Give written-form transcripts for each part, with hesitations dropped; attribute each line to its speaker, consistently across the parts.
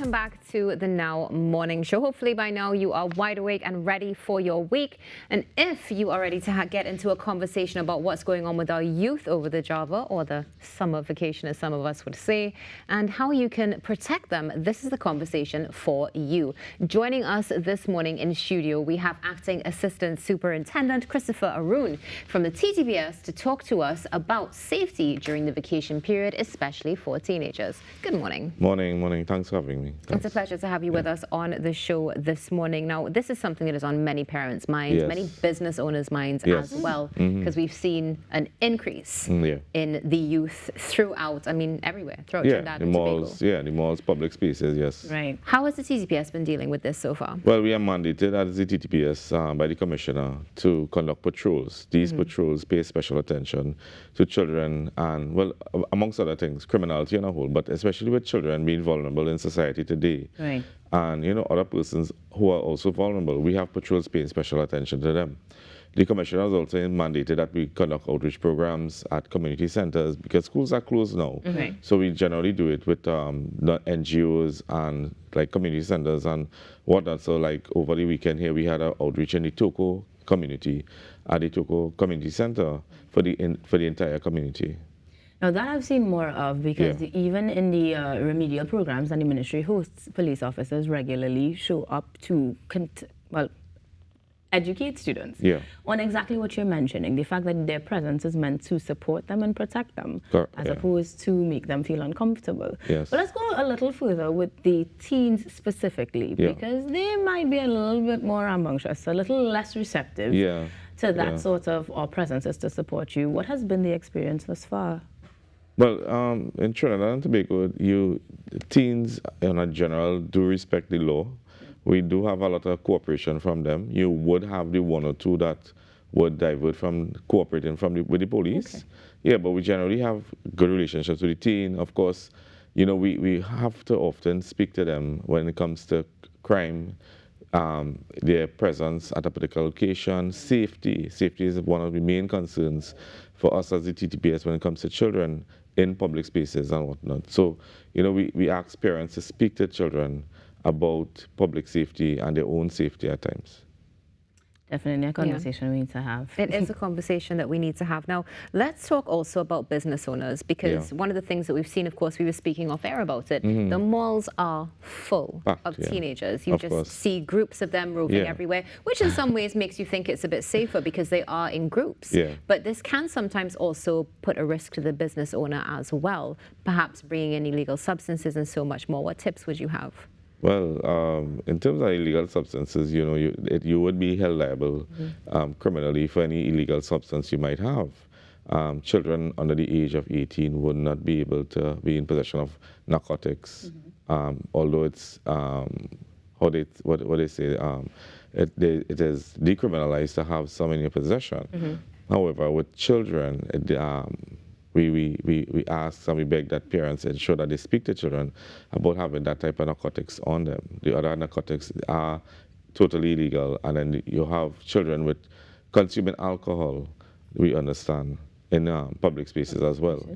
Speaker 1: Welcome back to the Now Morning Show. Hopefully by now you are wide awake and ready for your week. And if you are ready to get into a conversation about what's going on with our youth over the Java, or the summer vacation as some of us would say, and how you can protect them, this is the conversation for you. Joining us this morning in studio, we have Acting Assistant Superintendent Christopher Aroon from the TTPS to talk to us about safety during the vacation period, especially for teenagers. Good morning.
Speaker 2: Morning. Thanks for having me. Thanks.
Speaker 1: It's a pleasure to have you with us on the show this morning. Now, this is something that is on many parents' minds, many business owners' minds as well, because we've seen an increase in the youth throughout, everywhere, throughout Trinidad and Tobago.
Speaker 2: The malls, public spaces, yes.
Speaker 1: Right. How has the TTPS been dealing with this so far?
Speaker 2: Well, we are mandated as the TTPS by the Commissioner to conduct patrols. These patrols pay special attention to children and, well, amongst other things, criminality on a whole, but especially with children being vulnerable in society today.
Speaker 1: Right.
Speaker 2: And, other persons who are also vulnerable, we have patrols paying special attention to them. The Commissioner has also mandated that we conduct outreach programs at community centers because schools are closed now. So we generally do it with the NGOs and like community centers and whatnot. So like over the weekend here, we had an outreach in the Toko community at the Toko Community Center for the entire community.
Speaker 3: Now that I've seen more of because even in the remedial programs and the ministry hosts, police officers regularly show up to educate students on exactly what you're mentioning, the fact that their presence is meant to support them and protect them as opposed to make them feel uncomfortable. But let's go a little further with the teens specifically because they might be a little bit more rambunctious, a little less receptive to that sort of presences to support you. What has been the experience thus far?
Speaker 2: Well, in Trinidad and Tobago, teens in a general do respect the law. We do have a lot of cooperation from them. You would have the one or two that would divert from cooperating with the police. But we generally have good relationships with the teen. Of course, we have to often speak to them when it comes to crime, their presence at a particular location, safety. Safety is one of the main concerns for us as the TTPS when it comes to children in public spaces and whatnot. So, we ask parents to speak to children about public safety and their own safety at times.
Speaker 3: Definitely a conversation we need to have.
Speaker 1: It is a conversation that we need to have. Now, let's talk also about business owners because one of the things that we've seen, of course, we were speaking off air about it, the malls are full of teenagers. You just see groups of them roving everywhere, which in some ways makes you think it's a bit safer because they are in groups. But this can sometimes also put a risk to the business owner as perhaps bringing in illegal substances and so much more. What tips would you have?
Speaker 2: Well, in terms of illegal substances, you would be held liable criminally for any illegal substance you might have. Children under the age of 18 would not be able to be in possession of narcotics, although it's what they say, it is decriminalized to have some in your possession. However, with children, we ask and we beg that parents ensure that they speak to children about having that type of narcotics on them. The other narcotics are totally illegal, and then you have children with consuming alcohol, we understand, in public spaces as well.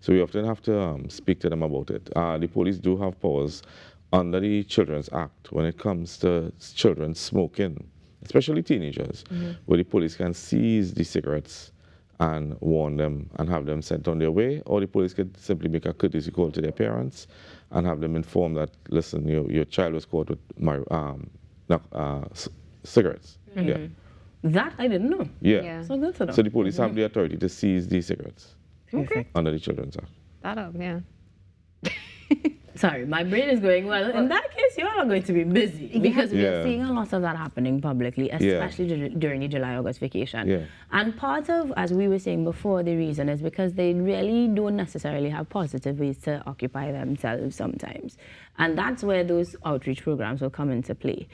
Speaker 2: So we often have to speak to them about it. The police do have powers under the Children's Act when it comes to children smoking, especially teenagers, where the police can seize the cigarettes and warn them and have them sent on their way, or the police could simply make a courtesy call to their parents and have them informed that, listen, your child was caught with cigarettes.
Speaker 3: That I didn't know. So good to know.
Speaker 2: So the police have the authority to seize these cigarettes under the Children's Act.
Speaker 1: That up,
Speaker 3: Sorry, my brain is going, well, in that case, you all are going to be busy because we are seeing a lot of that happening publicly, especially during the July-August vacation. And part of, as we were saying before, the reason is because they really don't necessarily have positive ways to occupy themselves sometimes. And that's where those outreach programs will come into play.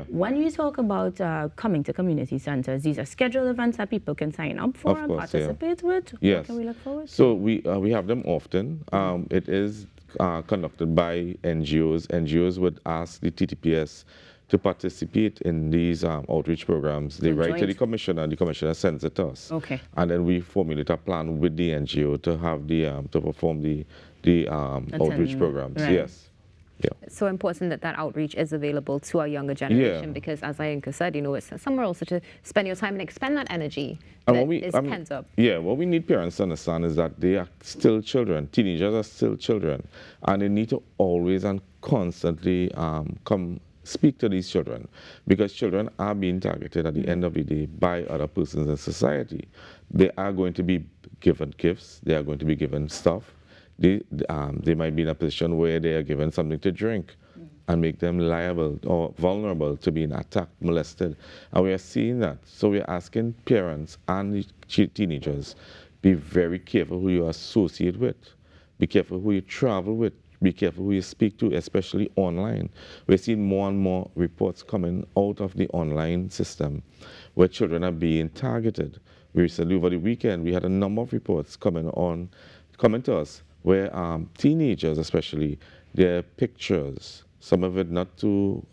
Speaker 3: When you talk about coming to community centers, these are scheduled events that people can sign up for and participate with. What can we look forward to?
Speaker 2: So we have them often. It is conducted by NGOs. NGOs would ask the TTPS to participate in these outreach programs. They write to the Commissioner, and the Commissioner sends it to us. And then we formulate a plan with the NGO to have to perform the outreach programs. Yeah.
Speaker 1: It's so important that that outreach is available to our younger generation because, as Ainka said, it's somewhere also to spend your time and expend that energy that is pent up.
Speaker 2: Yeah, what we need parents to understand is that they are still children. Teenagers are still children, and they need to always and constantly come speak to these children, because children are being targeted at the end of the day by other persons in society. They are going to be given gifts. They are going to be given stuff. They might be in a position where they are given something to drink and make them liable or vulnerable to being attacked, molested. And we are seeing that. So we are asking parents and the teenagers, be very careful who you associate with. Be careful who you travel with. Be careful who you speak to, especially online. We're seeing more and more reports coming out of the online system where children are being targeted. Recently, over the weekend, we had a number of reports coming to us where teenagers, especially, their pictures, some of it not too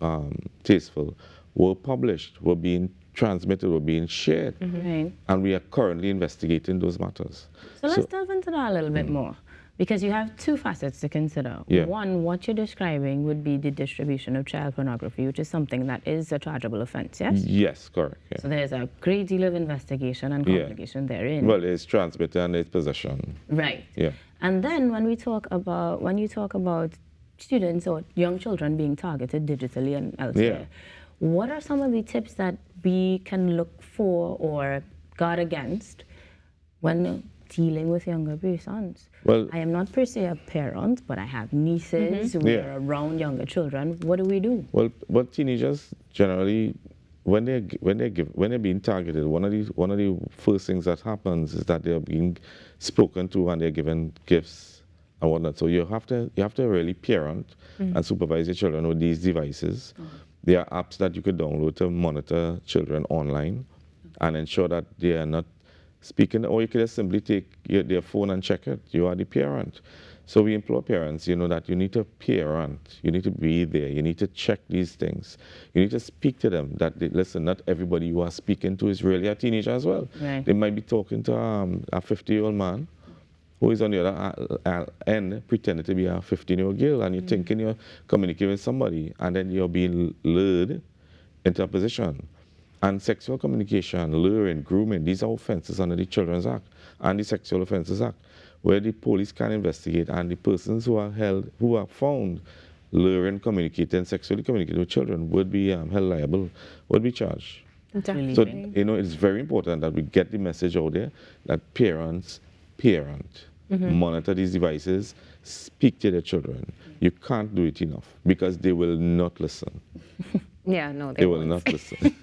Speaker 2: tasteful, were published, were being transmitted, were being shared.
Speaker 3: Right.
Speaker 2: And we are currently investigating those matters.
Speaker 3: So let's delve into that a little bit more, because you have two facets to consider.
Speaker 2: Yeah.
Speaker 3: One, what you're describing would be the distribution of child pornography, which is something that is a chargeable offense, yes?
Speaker 2: Yes, correct. Yeah.
Speaker 3: So there's a great deal of investigation and complication therein.
Speaker 2: Well, it's transmitted and it's possession.
Speaker 3: Right.
Speaker 2: Yeah.
Speaker 3: And then when you talk about students or young children being targeted digitally and elsewhere, what are some of the tips that we can look for or guard against when dealing with younger persons?
Speaker 2: Well,
Speaker 3: I am not per se a parent, but I have nieces who are around younger children. What do we do?
Speaker 2: Well, teenagers generally, when they're being targeted, one of the first things that happens is that they're being spoken to and they're given gifts and whatnot. So you have to really parent and supervise your children with these devices. There are apps that you could download to monitor children online and ensure that they are not speaking, or you could just simply take their phone and check it. You are the parent. So we implore parents, that you need to parent, you need to be there, you need to check these things. You need to speak to them that, listen, not everybody you are speaking to is really a teenager as well.
Speaker 3: Right.
Speaker 2: They might be talking to a 50-year-old man who is on the other end pretending to be a 15-year-old girl, and you're thinking you're communicating with somebody, and then you're being lured into a position. And sexual communication, luring, grooming, these are offenses under the Children's Act and the Sexual Offences Act, where the police can investigate, and the persons who are found luring, communicating, sexually communicating with children would be held liable, would be charged.
Speaker 3: Really
Speaker 2: So, it's very important that we get the message out there that parents parent, monitor these devices, speak to their children. You can't do it enough because they will not listen.
Speaker 1: Yeah, no,
Speaker 2: They will not listen.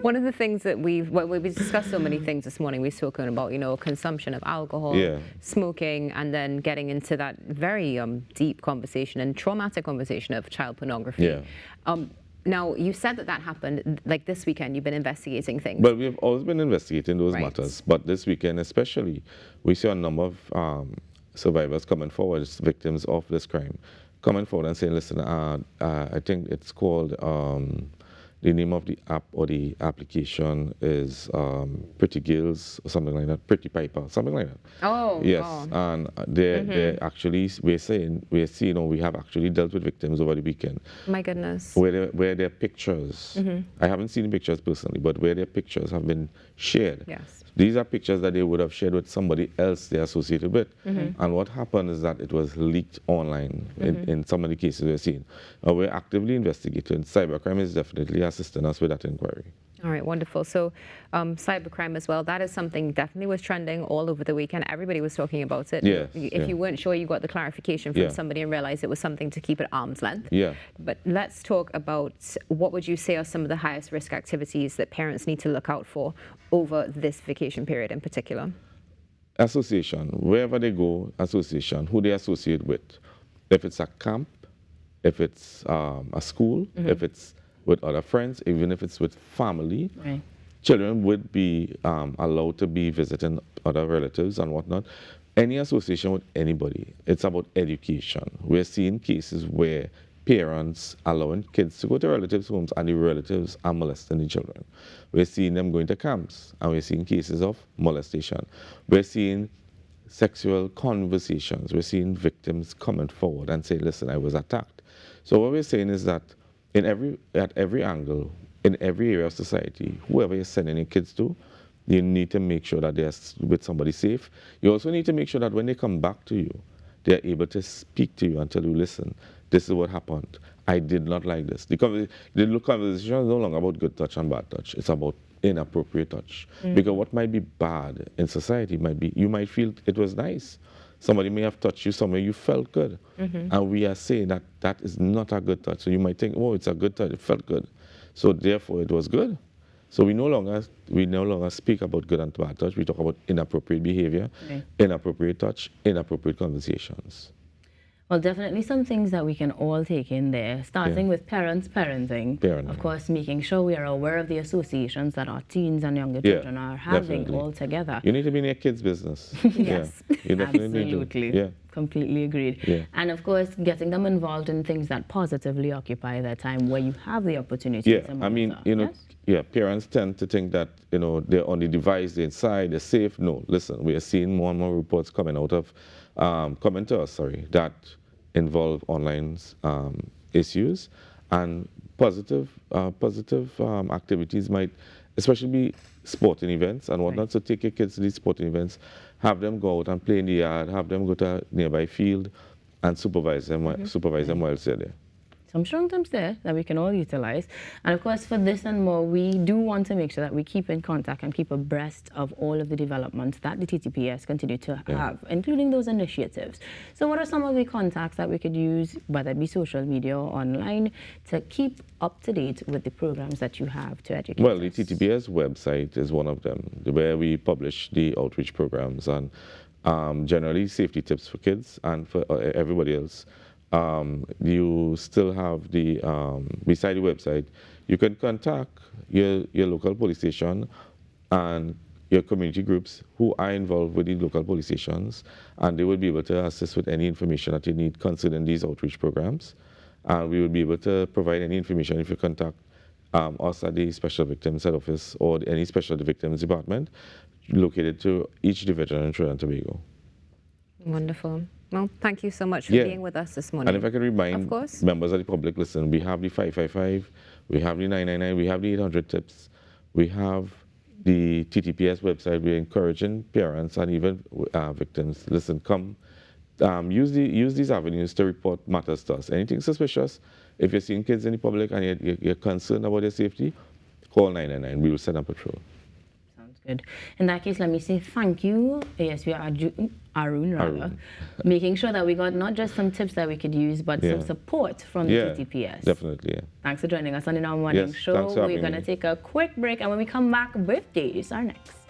Speaker 1: One of the things that we've discussed so many things this morning. We've spoken about, consumption of alcohol, smoking, and then getting into that very deep conversation and traumatic conversation of child pornography.
Speaker 2: Yeah.
Speaker 1: Now, you said that happened, like this weekend, you've been investigating things.
Speaker 2: But we have always been investigating those matters. But this weekend especially, we saw a number of survivors coming forward, victims of this crime, coming forward and saying, listen, I think it's called, the name of the app or the application is Pretty Girls or something like that, Pretty Piper, something like that.
Speaker 1: Oh.
Speaker 2: Yes,
Speaker 1: oh.
Speaker 2: and they're actually, we have actually dealt with victims over the weekend.
Speaker 1: My goodness.
Speaker 2: Where their pictures, I haven't seen the pictures personally, but where their pictures have been shared.
Speaker 1: Yes.
Speaker 2: These are pictures that they would have shared with somebody else they're associated with. And what happened is that it was leaked online in some of the cases we're seeing. We're actively investigating. Cybercrime is definitely assisting us with that inquiry.
Speaker 1: All right, wonderful. So cybercrime as well, that is something definitely was trending all over the weekend. Everybody was talking about it.
Speaker 2: Yes,
Speaker 1: if you weren't sure, you got the clarification from somebody and realized it was something to keep at arm's length.
Speaker 2: Yeah.
Speaker 1: But let's talk about what would you say are some of the highest risk activities that parents need to look out for over this vacation period in particular?
Speaker 2: Association, wherever they go, association, who they associate with. If it's a camp, if it's a school, if it's with other friends, even if it's with family, children would be allowed to be visiting other relatives and whatnot. Any association with anybody, it's about education. We're seeing cases where parents allowing kids to go to relatives' homes and the relatives are molesting the children. We're seeing them going to camps and we're seeing cases of molestation. We're seeing sexual conversations. We're seeing victims coming forward and say, listen, I was attacked. So what we're saying is that at every angle, in every area of society, whoever you're sending your kids to, you need to make sure that they're with somebody safe. You also need to make sure that when they come back to you, they're able to speak to you and tell you, listen, this is what happened. I did not like this. The conversation is no longer about good touch and bad touch. It's about inappropriate touch. Because what might be bad in society might be, you might feel it was nice. Somebody may have touched you somewhere you felt good. And we are saying that that is not a good touch. So you might think, oh, it's a good touch, it felt good. So therefore it was good. So we no longer speak about good and bad touch. We talk about inappropriate behavior, inappropriate touch, inappropriate conversations.
Speaker 3: Well, definitely some things that we can all take in there, starting with parenting. Of course, making sure we are aware of the associations that our teens and younger children are having all together.
Speaker 2: You need to be in your kids' business.
Speaker 3: Yes,
Speaker 2: you definitely
Speaker 3: absolutely.
Speaker 2: Do. Yeah.
Speaker 3: Completely agreed. And of course, getting them involved in things that positively occupy their time where you have the opportunity to monitor.
Speaker 2: I mean, parents tend to think that, they're on the device, they're inside, they're safe. No, listen, we are seeing more and more reports coming to us, that involve online issues, and positive activities might especially be sporting events and whatnot. So take your kids to these sporting events, have them go out and play in the yard, have them go to a nearby field and supervise them while they're there.
Speaker 3: Some strong terms there that we can all utilize. And of course, for this and more, we do want to make sure that we keep in contact and keep abreast of all of the developments that the TTPS continue to have, including those initiatives. So what are some of the contacts that we could use, whether it be social media or online, to keep up to date with the programs that you have to educate
Speaker 2: Well,
Speaker 3: us?
Speaker 2: the TTPS website is one of them, where we publish the outreach programs and generally safety tips for kids and for everybody else. You still have the, beside the website, you can contact your local police station and your community groups who are involved with the local police stations, and they will be able to assist with any information that you need concerning these outreach programs. And we will be able to provide any information if you contact us at the Special Victims Head Office or any Special Victims Department located to each division in Trinidad and Tobago.
Speaker 1: Wonderful. Well, thank you so much for being with us this morning.
Speaker 2: And if I can remind members of the public, listen, we have the 555, we have the 999, we have the 800 tips, we have the TTPS website. We're encouraging parents and even victims, listen, come, use these avenues to report matters to us. Anything suspicious, if you're seeing kids in the public and you're concerned about their safety, call 999. We will send a patrol.
Speaker 3: Good. In that case, let me say thank you, ASP Aroon, making sure that we got not just some tips that we could use, but some support from the TTPS.
Speaker 2: Definitely,
Speaker 3: Thanks for joining us on the Now Morning Show. We're going to take a quick break, and when we come back, birthdays are next.